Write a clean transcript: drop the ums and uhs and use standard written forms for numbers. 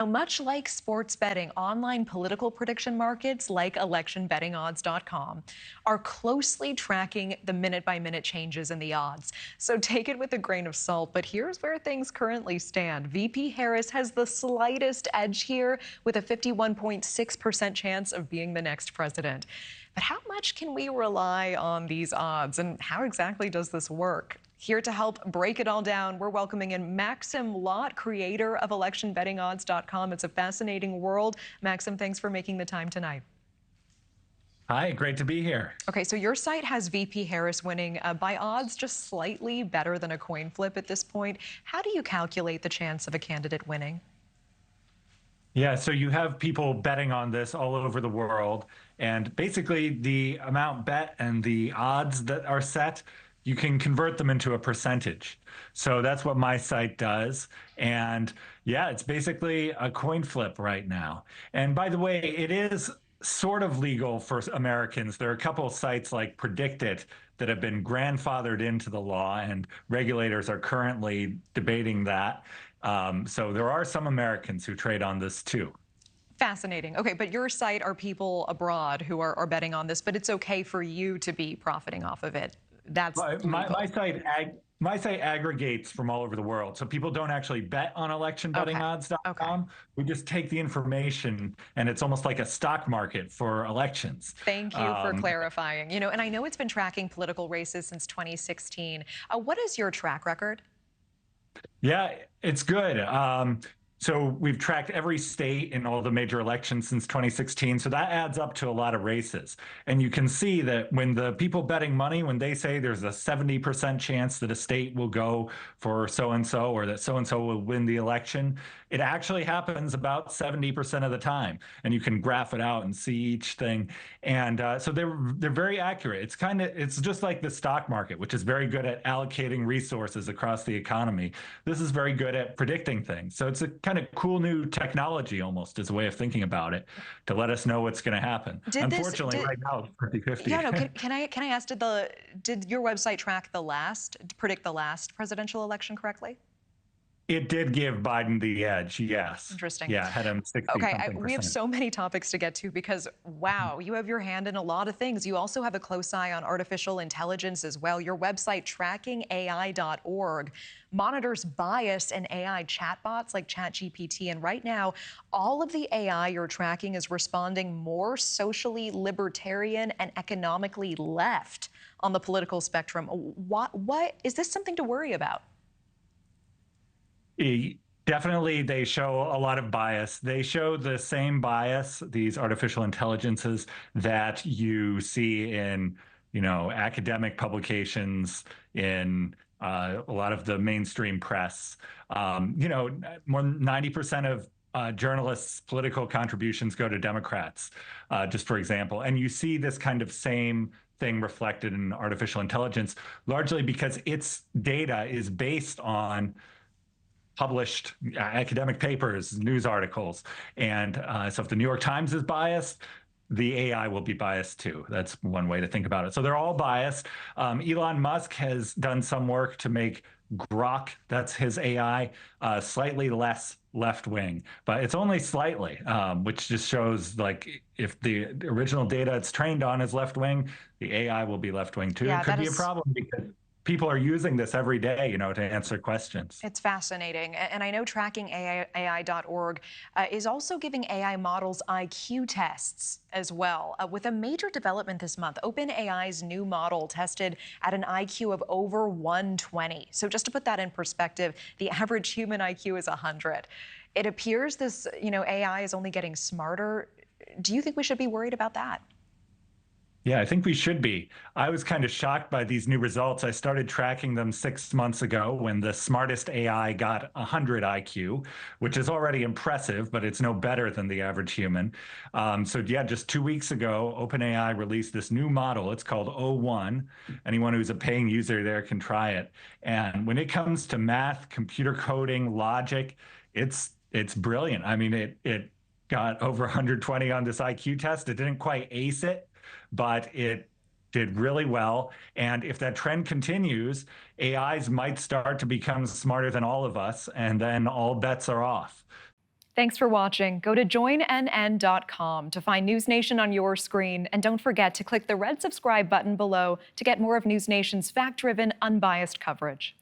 Now, much like sports betting, online political prediction markets like electionbettingodds.com are closely tracking the minute-by-minute changes in the odds. So take it with a grain of salt, but here's where things currently stand. VP Harris has the slightest edge here with a 51.6% chance of being the next president. But how much can we rely on these odds, and how exactly does this work? Here to help break it all down, we're welcoming in Maxim Lott, creator of electionbettingodds.com. It's a fascinating world. Maxim, thanks for making the time tonight. Hi, great to be here. Okay, so your site has VP Harris winning by odds just slightly better than a coin flip at this point. How do you calculate the chance of a candidate winning? Yeah, so you have people betting on this all over the world, and basically the amount bet and the odds that are set, you can convert them into a percentage. So that's what my site does. And yeah, it's basically a coin flip right now. And by the way, it is sort of legal for Americans. There are a couple of sites like Predict It that have been grandfathered into the law, and regulators are currently debating that. So there are some Americans who trade on this too. Fascinating. Okay, but your site are people abroad who are betting on this, but it's okay for you to be profiting off of it. That's my site aggregates from all over the world, so people don't actually bet on electionbettingodds.com. Okay. We just take the information, and it's almost like a stock market for elections. Thank you for clarifying. And I know it's been tracking political races since 2016. What is your track record? Yeah, it's good. So we've tracked every state in all the major elections since 2016. So that adds up to a lot of races. And you can see that when the people betting money, when they say there's a 70% chance that a state will go for so-and-so or that so-and-so will win the election, it actually happens about 70% of the time. And you can graph it out and see each thing. And so they're very accurate. It's just like the stock market, which is very good at allocating resources across the economy. This is very good at predicting things. So it's a kind of cool new technology almost as a way of thinking about it to let us know what's going to happen. Unfortunately, right now it's 50-50. Yeah, no, can I ask, did your website predict the last presidential election correctly? It did give Biden the edge, yes. Interesting. Yeah, had him 60 Okay, we have so many topics to get to because, wow, you have your hand in a lot of things. You also have a close eye on artificial intelligence as well. Your website, trackingai.org, monitors bias in AI chatbots like ChatGPT. And right now, all of the AI you're tracking is responding more socially libertarian and economically left on the political spectrum. What is this something to worry about? Definitely, they show a lot of bias. They show the same bias, these artificial intelligences, that you see in, academic publications, in a lot of the mainstream press. More than 90% of journalists' political contributions go to Democrats, just for example. And you see this kind of same thing reflected in artificial intelligence, largely because its data is based on published academic papers, news articles. And so if the New York Times is biased, the AI will be biased too. That's one way to think about it. So they're all biased. Elon Musk has done some work to make Grok, that's his AI, slightly less left-wing, but it's only slightly, which just shows like if the original data it's trained on is left-wing, the AI will be left-wing too. Yeah, it could be a problem because people are using this every day, to answer questions. It's fascinating. And I know trackingai.org is also giving AI models IQ tests as well. With a major development this month, OpenAI's new model tested at an IQ of over 120. So just to put that in perspective, the average human IQ is 100. It appears this, AI is only getting smarter. Do you think we should be worried about that? Yeah, I think we should be. I was kind of shocked by these new results. I started tracking them 6 months ago when the smartest AI got 100 IQ, which is already impressive, but it's no better than the average human. So yeah, just 2 weeks ago, OpenAI released this new model. It's called O1. Anyone who's a paying user there can try it. And when it comes to math, computer coding, logic, it's brilliant. I mean, it got over 120 on this IQ test. It didn't quite ace it, but it did really well. And if that trend continues, AIs might start to become smarter than all of us, and then all bets are off. Thanks for watching. Go to joinnn.com to find NewsNation on your screen. And don't forget to click the red subscribe button below to get more of NewsNation's fact-driven, unbiased coverage.